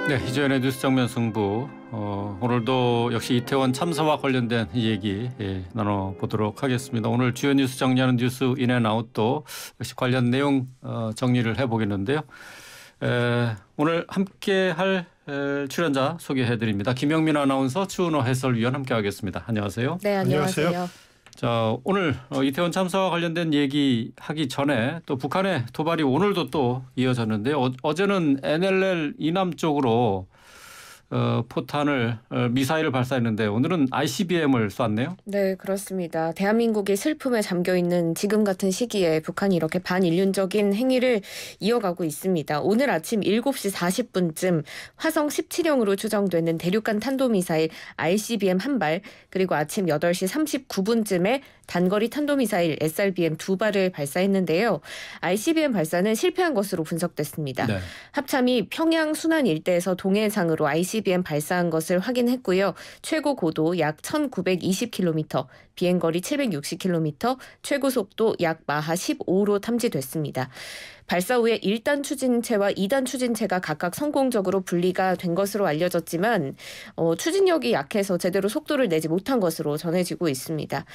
네, 이주연의 뉴스 정면 승부. 오늘도 역시 이태원 참사와 관련된 얘기 나눠보도록 하겠습니다. 오늘 주요 뉴스 정리하는 뉴스 인앤아웃도 역시 관련 내용 정리를 해보겠는데요. 오늘 함께할 출연자 소개해드립니다. 김영민 아나운서, 추은호 해설위원 함께하겠습니다. 안녕하세요. 네, 안녕하세요. 자, 오늘 이태원 참사와 관련된 얘기하기 전에 또 북한의 도발이 오늘도 또 이어졌는데요. 어제는 NLL 이남 쪽으로 포탄을 미사일을 발사했는데 오늘은 ICBM을 쐈네요. 네, 그렇습니다. 대한민국이 슬픔에 잠겨있는 지금 같은 시기에 북한이 이렇게 반인륜적인 행위를 이어가고 있습니다. 오늘 아침 7시 40분쯤 화성 17형으로 추정되는 대륙간 탄도미사일 ICBM 한 발, 그리고 아침 8시 39분쯤에 단거리 탄도미사일 SRBM 두 발을 발사했는데요. ICBM 발사는 실패한 것으로 분석됐습니다. 네. 합참이 평양 순안 일대에서 동해상으로 ICBM 발사한 것을 확인했고요. 최고 고도 약 1920km, 비행거리 760km, 최고 속도 약 마하 15로 탐지됐습니다. 발사 후에 1단 추진체와 2단 추진체가 각각 성공적으로 분리가 된 것으로 알려졌지만 추진력이 약해서 제대로 속도를 내지 못한 것으로 전해지고 있습니다.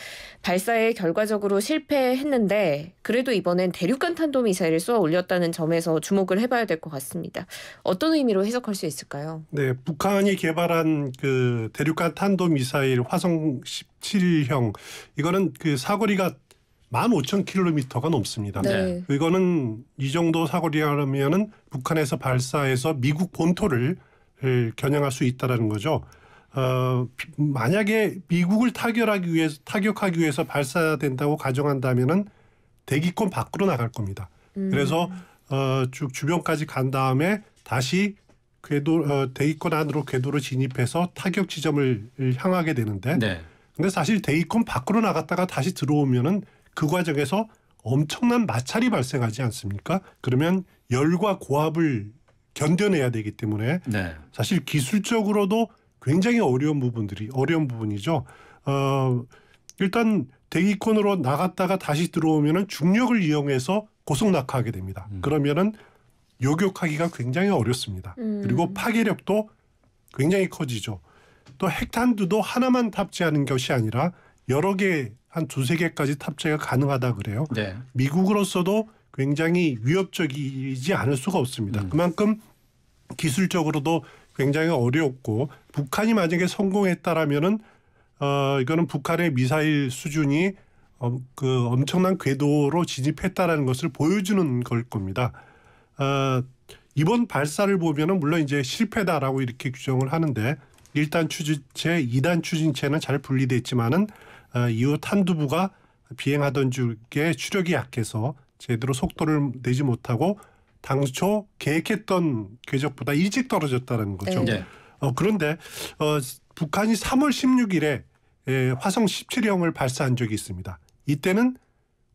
발사에 결과적으로 실패했는데 그래도 이번엔 대륙간 탄도미사일을 쏘아 올렸다는 점에서 주목을 해봐야 될 것 같습니다. 어떤 의미로 해석할 수 있을까요? 네, 북한이 개발한 그 대륙간 탄도미사일 화성 17형, 이거는 그 사거리가 15,000km가 넘습니다. 네. 이거는 이 정도 사거리라면은 북한에서 발사해서 미국 본토를 겨냥할 수 있다라는 거죠. 만약에 미국을 타격하기 위해서 발사된다고 가정한다면은 대기권 밖으로 나갈 겁니다. 그래서 쭉 주변까지 간 다음에 다시 대기권 안으로 궤도로 진입해서 타격 지점을 향하게 되는데, 네. 근데 사실 대기권 밖으로 나갔다가 다시 들어오면은 그 과정에서 엄청난 마찰이 발생하지 않습니까? 그러면 열과 고압을 견뎌내야 되기 때문에 네. 사실 기술적으로도 굉장히 어려운 부분이죠. 일단 대기권으로 나갔다가 다시 들어오면은 중력을 이용해서 고속 낙하하게 됩니다. 그러면은 요격하기가 굉장히 어렵습니다. 그리고 파괴력도 굉장히 커지죠. 또 핵탄두도 하나만 탑재하는 것이 아니라 여러 개, 한 두세 개까지 탑재가 가능하다 그래요. 네. 미국으로서도 굉장히 위협적이지 않을 수가 없습니다. 그만큼 기술적으로도 굉장히 어렵고, 북한이 만약에 성공했다라면은 이거는 북한의 미사일 수준이 그 엄청난 궤도로 진입했다라는 것을 보여주는 걸 겁니다. 이번 발사를 보면은 물론 이제 실패다라고 이렇게 규정을 하는데, 1단 추진체, 2단 추진체는 잘 분리됐지만은 이후 탄두부가 비행하던 중에 추력이 약해서 제대로 속도를 내지 못하고 당초 계획했던 궤적보다 일찍 떨어졌다는 거죠. 네. 그런데 북한이 3월 16일에 화성 17형을 발사한 적이 있습니다. 이때는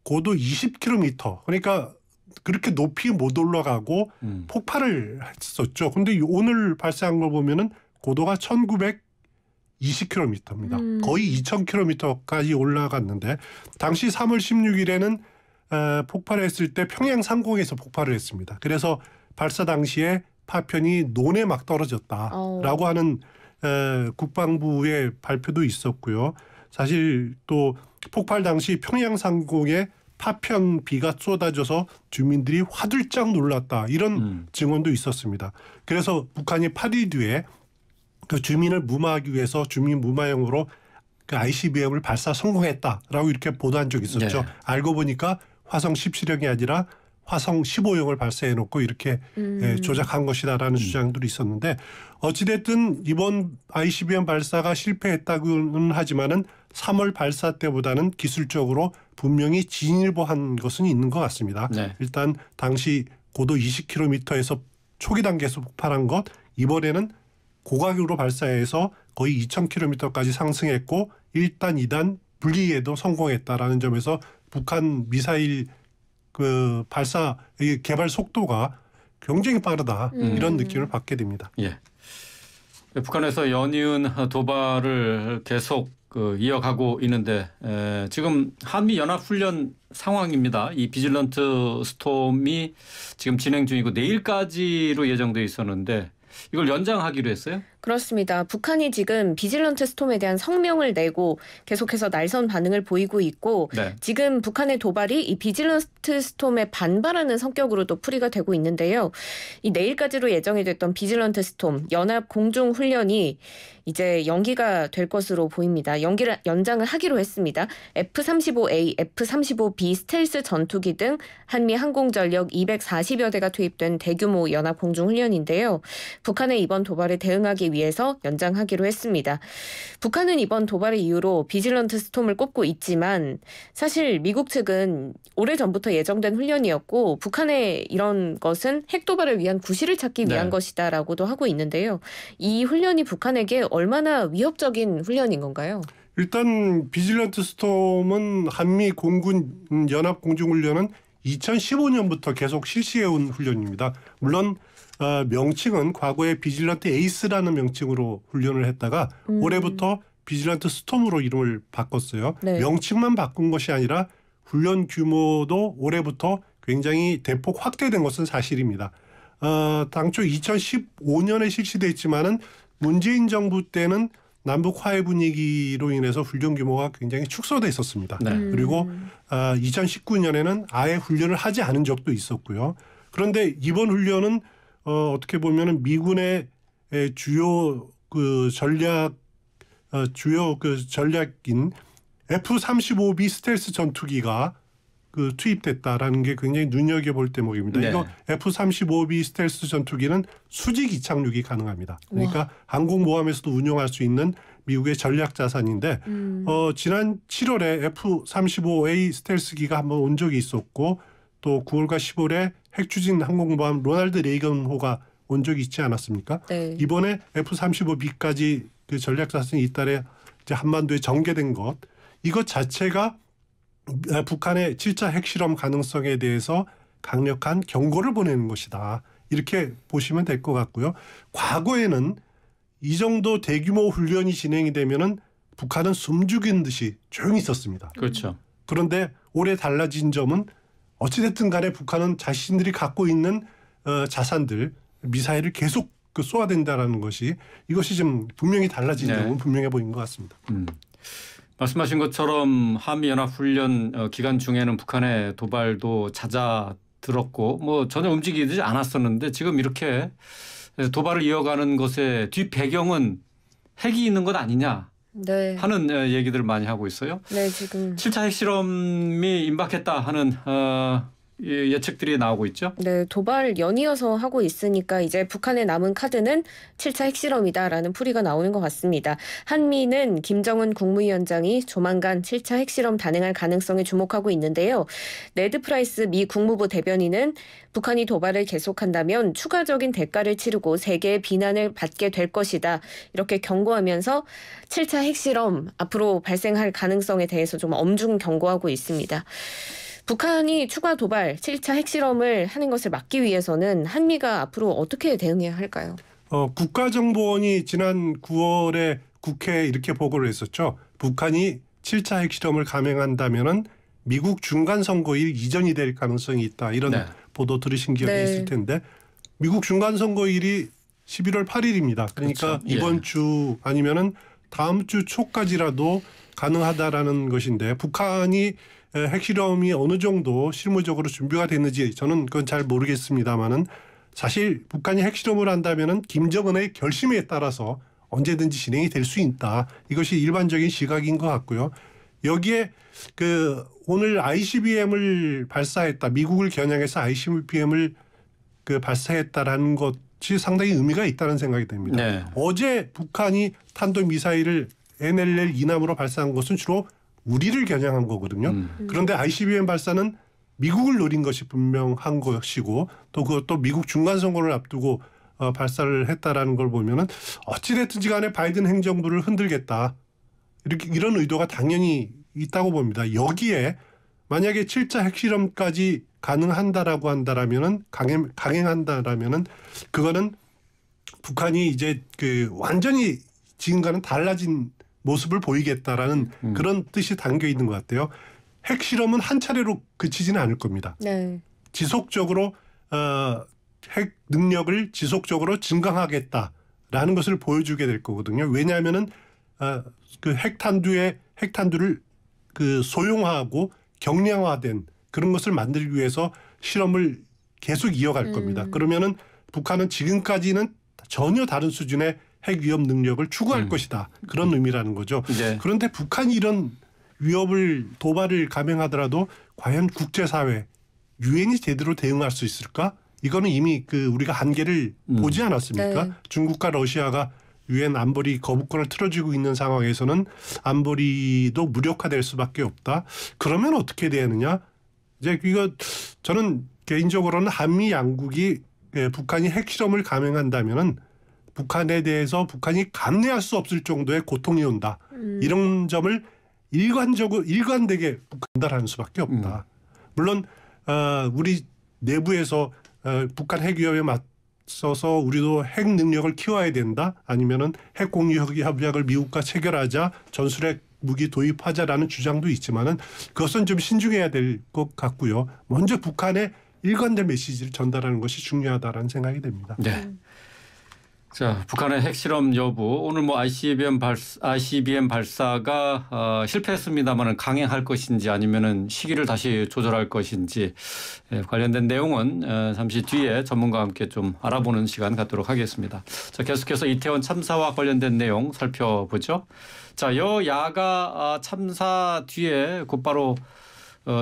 고도 20km, 그러니까 그렇게 높이 못 올라가고 폭발을 했었죠. 그런데 오늘 발사한 걸 보면은 고도가 1920km입니다. 거의 2000km까지 올라갔는데, 당시 3월 16일에는 폭발했을 때 평양 상공에서 폭발을 했습니다. 그래서 발사 당시에 파편이 논에 막 떨어졌다라고 하는 국방부의 발표도 있었고요. 사실 또 폭발 당시 평양 상공에 파편 비가 쏟아져서 주민들이 화들짝 놀랐다, 이런 증언도 있었습니다. 그래서 북한이 8일 뒤에 그 주민을 무마하기 위해서 주민 무마용으로 그 ICBM을 발사 성공했다라고 이렇게 보도한 적이 있었죠. 네. 알고 보니까 화성 17형이 아니라 화성 15형을 발사해놓고 이렇게 조작한 것이다라는 주장들이 있었는데, 어찌됐든 이번 ICBM 발사가 실패했다고는 하지만은 3월 발사 때보다는 기술적으로 분명히 진일보한 것은 있는 것 같습니다. 네. 일단 당시 고도 20km에서 초기 단계에서 폭발한 것, 이번에는 고각으로 발사해서 거의 2000km까지 상승했고 1단, 2단 분리에도 성공했다라는 점에서 북한 미사일 그 발사 개발 속도가 굉장히 빠르다, 이런 느낌을 받게 됩니다. 예. 북한에서 연이은 도발을 계속 이어가고 있는데 지금 한미 연합훈련 상황입니다. 이 비질런트 스톰이 지금 진행 중이고 내일까지로 예정돼 있었는데 이걸 연장하기로 했어요? 그렇습니다. 북한이 지금 비질런트 스톰에 대한 성명을 내고 계속해서 날선 반응을 보이고 있고 네. 지금 북한의 도발이 이 비질런트 스톰에 반발하는 성격으로도 풀이가 되고 있는데요. 이 내일까지로 예정이 됐던 비질런트 스톰 연합 공중 훈련이 이제 연기가 될 것으로 보입니다. 연장을 하기로 했습니다. F-35A, F-35B 스텔스 전투기 등 한미 항공전력 240여 대가 투입된 대규모 연합 공중 훈련인데요. 북한의 이번 도발에 대응하기 위해서 연장하기로 했습니다. 북한은 이번 도발의 이유로 비질런트 스톰을 꼽고 있지만 사실 미국 측은 오래전부터 예정된 훈련이었고 북한의 이런 것은 핵 도발을 위한 구실을 찾기 위한 네. 것이다라고도 하고 있는데요. 이 훈련이 북한에게 얼마나 위협적인 훈련인 건가요? 일단 비질런트 스톰은 한미 공군 연합 공중훈련은 2015년부터 계속 실시해온 훈련입니다. 물론 명칭은 과거에 비질런트 에이스라는 명칭으로 훈련을 했다가 올해부터 비질런트 스톰으로 이름을 바꿨어요. 네. 명칭만 바꾼 것이 아니라 훈련 규모도 올해부터 굉장히 대폭 확대된 것은 사실입니다. 당초 2015년에 실시됐지만은 문재인 정부 때는 남북 화해 분위기로 인해서 훈련 규모가 굉장히 축소돼 있었습니다. 네. 그리고 2019년에는 아예 훈련을 하지 않은 적도 있었고요. 그런데 이번 훈련은 어떻게 보면은 미군의 주요 그 전략인 F-35B 스텔스 전투기가 그 투입됐다라는 게 굉장히 눈여겨볼 대목입니다. 네. 이거 F-35B 스텔스 전투기는 수직 이착륙이 가능합니다. 그러니까 항공모함에서도 운용할 수 있는 미국의 전략 자산인데 지난 7월에 F-35A 스텔스기가 한번 온 적이 있었고 또 9월과 10월에 핵추진 항공모함 로널드 레이건호가 온 적이 있지 않았습니까? 네. 이번에 F-35B까지 그 전략 자산이 잇따라 이제 한반도에 전개된 것 이것 자체가 북한의 7차 핵실험 가능성에 대해서 강력한 경고를 보내는 것이다. 이렇게 보시면 될 것 같고요. 과거에는 이 정도 대규모 훈련이 진행이 되면은 북한은 숨죽인 듯이 조용히 있었습니다. 그렇죠. 그런데 올해 달라진 점은 어찌됐든 간에 북한은 자신들이 갖고 있는 자산들, 미사일을 계속 쏘아댄다라는 것이 이것이 좀 분명히 달라진 네. 점은 분명해 보이는 것 같습니다. 말씀하신 것처럼 한미연합훈련 기간 중에는 북한의 도발도 잦아들었고 뭐 전혀 움직이지 않았었는데 지금 이렇게 도발을 이어가는 것의 뒷 배경은 핵이 있는 것 아니냐 네. 하는 얘기들을 많이 하고 있어요. 네, 지금 7차 핵실험이 임박했다 하는 예측들이 나오고 있죠. 네, 도발 연이어서 하고 있으니까 이제 북한의 남은 카드는 7차 핵실험이다라는 풀이가 나오는 것 같습니다. 한미는 김정은 국무위원장이 조만간 7차 핵실험 단행할 가능성에 주목하고 있는데요. 네드 프라이스 미 국무부 대변인은 북한이 도발을 계속한다면 추가적인 대가를 치르고 세계의 비난을 받게 될 것이다. 이렇게 경고하면서 7차 핵실험 앞으로 발생할 가능성에 대해서 좀 엄중 경고하고 있습니다. 북한이 추가 도발, 7차 핵실험을 하는 것을 막기 위해서는 한미가 앞으로 어떻게 대응해야 할까요? 국가정보원이 지난 9월에 국회에 이렇게 보고를 했었죠. 북한이 7차 핵실험을 감행한다면은 미국 중간선거일 이전이 될 가능성이 있다. 이런 네. 보도 들으신 기억이 네. 있을 텐데 미국 중간선거일이 11월 8일입니다. 그러니까 그렇죠. 예. 이번 주 아니면은 다음 주 초까지라도 가능하다라는 것인데 북한이 핵실험이 어느 정도 실무적으로 준비가 됐는지 저는 그건 잘 모르겠습니다만은 사실 북한이 핵실험을 한다면은 김정은의 결심에 따라서 언제든지 진행이 될 수 있다. 이것이 일반적인 시각인 것 같고요. 여기에 그 오늘 ICBM을 발사했다. 미국을 겨냥해서 ICBM을 그 발사했다라는 것이 상당히 의미가 있다는 생각이 듭니다. 네. 어제 북한이 탄도미사일을 NLL 이남으로 발사한 것은 주로 우리를 겨냥한 거거든요. 그런데 ICBM 발사는 미국을 노린 것이 분명한 것이고 또 그것도 미국 중간선거를 앞두고 발사를 했다라는 걸 보면은 어찌됐든지 간에 바이든 행정부를 흔들겠다. 이런 의도가 당연히 있다고 봅니다. 여기에 만약에 7차 핵실험까지 가능한다라고 한다라면은 강행한다라면은 그거는 북한이 이제 그 완전히 지금과는 달라진 모습을 보이겠다라는 그런 뜻이 담겨 있는 것 같아요. 핵실험은 한 차례로 그치지는 않을 겁니다. 네. 지속적으로 핵 능력을 지속적으로 증강하겠다라는 것을 보여주게 될 거거든요. 왜냐하면은 그 핵탄두를 그 소형화하고 경량화된 그런 것을 만들기 위해서 실험을 계속 이어갈 겁니다. 그러면은 북한은 지금까지는 전혀 다른 수준의 핵 위협 능력을 추구할 것이다. 그런 의미라는 거죠. 네. 그런데 북한이 이런 위협을 도발을 감행하더라도 과연 국제사회 유엔이 제대로 대응할 수 있을까? 이거는 이미 그 우리가 한계를 보지 않았습니까? 네. 중국과 러시아가 유엔 안보리 거부권을 틀어주고 있는 상황에서는 안보리도 무력화될 수밖에 없다. 그러면 어떻게 되느냐? 이제 이거 저는 개인적으로는 한미 양국이 북한이 핵실험을 감행한다면은 북한에 대해서 북한이 감내할 수 없을 정도의 고통이 온다. 이런 점을 일관되게 전달하는 수밖에 없다. 물론 우리 내부에서 북한 핵 위협에 맞서서 우리도 핵 능력을 키워야 된다. 아니면은 핵 공유 협약을 미국과 체결하자, 전술핵 무기 도입하자라는 주장도 있지만은 그것은 좀 신중해야 될 것 같고요. 먼저 북한의 일관된 메시지를 전달하는 것이 중요하다라는 생각이 됩니다. 네. 자, 북한의 핵실험 여부. 오늘 뭐 ICBM 발사가 실패했습니다만은 강행할 것인지 아니면은 시기를 다시 조절할 것인지 관련된 내용은 잠시 뒤에 전문가와 함께 좀 알아보는 시간 갖도록 하겠습니다. 자, 계속해서 이태원 참사와 관련된 내용 살펴보죠. 자, 여야가 참사 뒤에 곧바로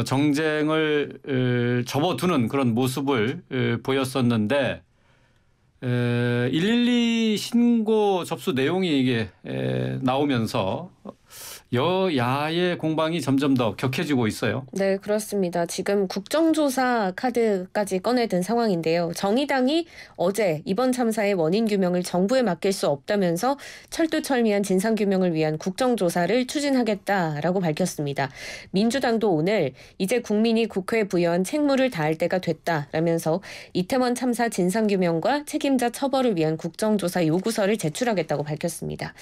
정쟁을 접어두는 그런 모습을 보였었는데 112 신고 접수 내용이 이게 나오면서 여야의 공방이 점점 더 격해지고 있어요. 네, 그렇습니다. 지금 국정조사 카드까지 꺼내든 상황인데요. 정의당이 어제 이번 참사의 원인 규명을 정부에 맡길 수 없다면서 철두철미한 진상규명을 위한 국정조사를 추진하겠다라고 밝혔습니다. 민주당도 오늘 이제 국민이 국회에 부여한 책무를 다할 때가 됐다라면서 이태원 참사 진상규명과 책임자 처벌을 위한 국정조사 요구서를 제출하겠다고 밝혔습니다.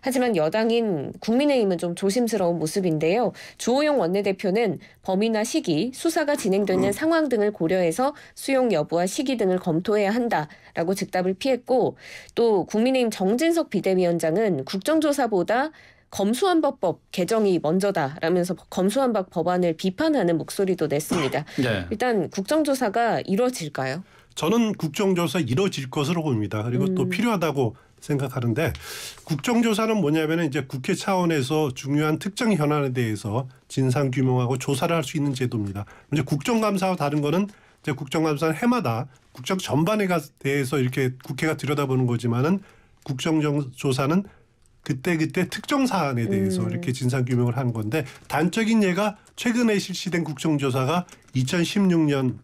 하지만 여당인 국민의힘은 좀 조심스러운 모습인데요. 주호영 원내대표는 범위나 시기, 수사가 진행되는 상황 등을 고려해서 수용 여부와 시기 등을 검토해야 한다라고 즉답을 피했고, 또 국민의힘 정진석 비대위원장은 국정조사보다 검수완박법 개정이 먼저다라면서 검수완박 법안을 비판하는 목소리도 냈습니다. 네. 일단 국정조사가 이루어질까요? 저는 국정조사 이루어질 것으로 봅니다. 그리고 또 필요하다고 생각하는데, 국정조사는 뭐냐면은 이제 국회 차원에서 중요한 특정 현안에 대해서 진상 규명하고 조사를 할 수 있는 제도입니다. 이제 국정감사와 다른 거는 이제 국정감사는 해마다 국정 전반에 대해서 이렇게 국회가 들여다보는 거지만은 국정조사는 그때 특정 사안에 대해서 이렇게 진상 규명을 하는 건데, 단적인 예가 최근에 실시된 국정조사가 2016년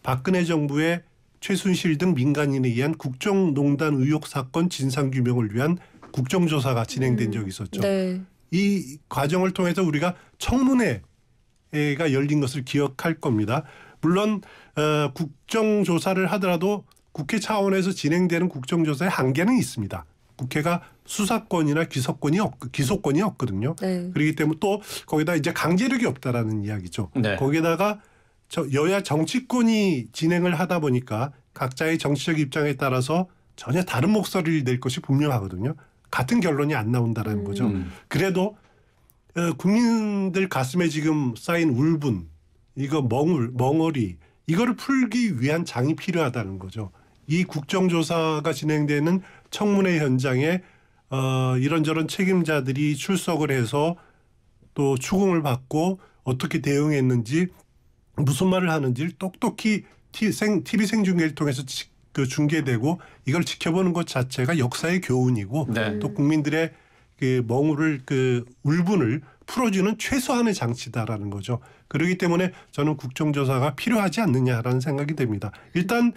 박근혜 정부의 최순실 등 민간인에 의한 국정농단 의혹 사건 진상규명을 위한 국정조사가 진행된 적이 있었죠. 네. 이 과정을 통해서 우리가 청문회가 열린 것을 기억할 겁니다. 물론 국정조사를 하더라도 국회 차원에서 진행되는 국정조사의 한계는 있습니다. 국회가 수사권이나 기소권이 없거든요. 네. 그렇기 때문에 또 거기다 이제 강제력이 없다라는 이야기죠. 네. 거기다가 여야 정치권이 진행을 하다 보니까 각자의 정치적 입장에 따라서 전혀 다른 목소리를 낼 것이 분명하거든요. 같은 결론이 안 나온다라는 거죠. 그래도 국민들 가슴에 지금 쌓인 울분, 이거 멍어리, 이거를 풀기 위한 장이 필요하다는 거죠. 이 국정조사가 진행되는 청문회 현장에 이런저런 책임자들이 출석을 해서 또 추궁을 받고 어떻게 대응했는지, 무슨 말을 하는지를 똑똑히 TV 생중계를 통해서 중계되고 이걸 지켜보는 것 자체가 역사의 교훈이고, 네. 또 국민들의 그 울분을 풀어주는 최소한의 장치다라는 거죠. 그렇기 때문에 저는 국정조사가 필요하지 않느냐라는 생각이 됩니다. 일단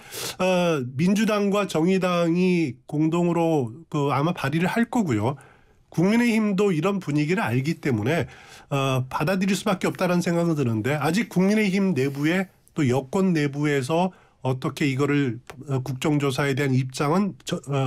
민주당과 정의당이 공동으로 아마 발의를 할 거고요. 국민의힘도 이런 분위기를 알기 때문에 받아들일 수밖에 없다는 생각은 드는데, 아직 국민의힘 내부에 또 여권 내부에서 어떻게 이거를 국정조사에 대한 입장은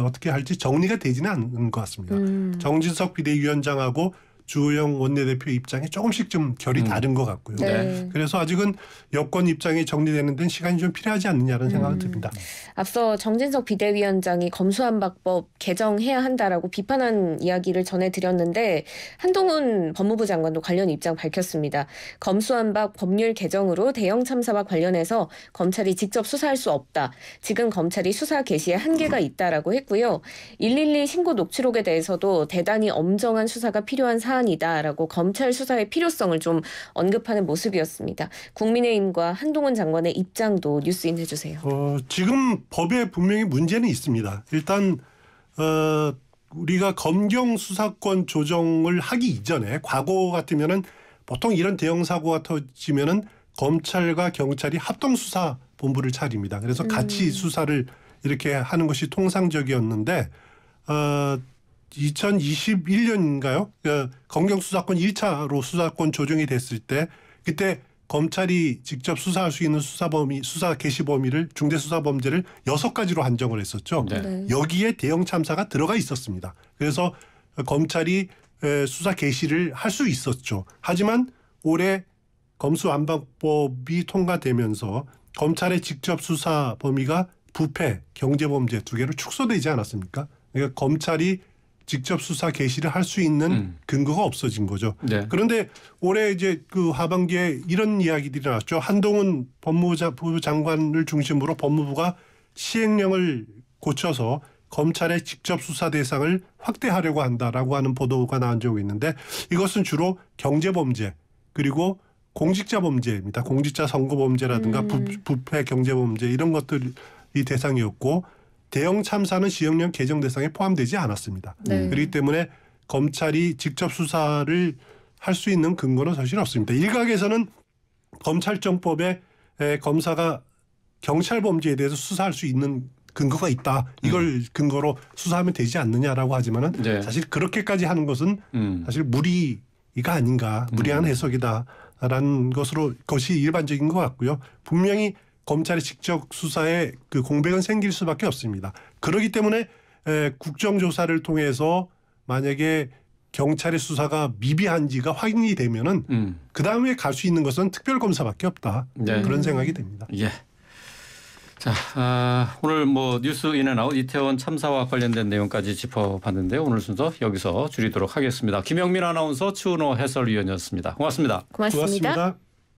어떻게 할지 정리가 되지는 않은 것 같습니다. 정진석 비대위원장하고 주호영 원내대표 입장이 조금씩 좀 결이 다른 것 같고요. 네. 그래서 아직은 여권 입장이 정리되는 데는 시간이 좀 필요하지 않느냐는 생각이 듭니다. 앞서 정진석 비대위원장이 검수완박법 개정해야 한다라고 비판한 이야기를 전해드렸는데 한동훈 법무부 장관도 관련 입장 밝혔습니다. 검수완박 법률 개정으로 대형 참사와 관련해서 검찰이 직접 수사할 수 없다. 지금 검찰이 수사 개시에 한계가 있다라고 했고요. 112 신고 녹취록에 대해서도 대단히 엄정한 수사가 필요한 사안이다라고 검찰 수사의 필요성을 좀 언급하는 모습이었습니다. 국민의힘과 한동훈 장관의 입장도 뉴스인 해주세요. 지금 법에 분명히 문제는 있습니다. 일단 우리가 검경 수사권 조정을 하기 이전에 과거 같으면은 보통 이런 대형 사고가 터지면은 검찰과 경찰이 합동수사본부를 차립니다. 그래서 같이 수사를 이렇게 하는 것이 통상적이었는데 2021년인가요? 검경 수사권 1차로 수사권 조정이 됐을 때 그때 검찰이 직접 수사할 수 있는 수사 개시 범위를 중대수사범죄를 6가지로 한정을 했었죠. 네. 여기에 대형 참사가 들어가 있었습니다. 그래서 검찰이 수사 개시를 할 수 있었죠. 하지만 올해 검수완박법이 통과되면서 검찰의 직접 수사 범위가 부패, 경제범죄 2개로 축소되지 않았습니까? 그러니까 검찰이 직접 수사 개시를 할 수 있는 근거가 없어진 거죠. 네. 그런데 올해 이제 그 하반기에 이런 이야기들이 나왔죠. 한동훈 법무부 장관을 중심으로 법무부가 시행령을 고쳐서 검찰의 직접 수사 대상을 확대하려고 한다라고 하는 보도가 나온 적이 있는데 이것은 주로 경제범죄 그리고 공직자 범죄입니다. 공직자 선거범죄라든가 부패 경제범죄 이런 것들이 대상이었고 대형 참사는 시행령 개정 대상에 포함되지 않았습니다. 네. 그렇기 때문에 검찰이 직접 수사를 할 수 있는 근거는 사실 없습니다. 일각에서는 검찰정법에 검사가 경찰 범죄에 대해서 수사할 수 있는 근거가 있다. 이걸 근거로 수사하면 되지 않느냐라고 하지만은 네. 사실 그렇게까지 하는 것은 사실 무리가 아닌가, 무리한 해석이다라는 것이 일반적인 것 같고요. 분명히 검찰의 직접 수사에 그 공백은 생길 수밖에 없습니다. 그렇기 때문에 국정조사를 통해서 만약에 경찰의 수사가 미비한지가 확인이 되면은 그 다음에 갈 수 있는 것은 특별검사밖에 없다. 네. 그런 생각이 듭니다. 예. 자, 오늘 뭐 뉴스 인앤아웃 이태원 참사와 관련된 내용까지 짚어봤는데요. 오늘 순서 여기서 줄이도록 하겠습니다. 김영민 아나운서, 추은호 해설위원이었습니다. 고맙습니다. 고맙습니다. 고맙습니다.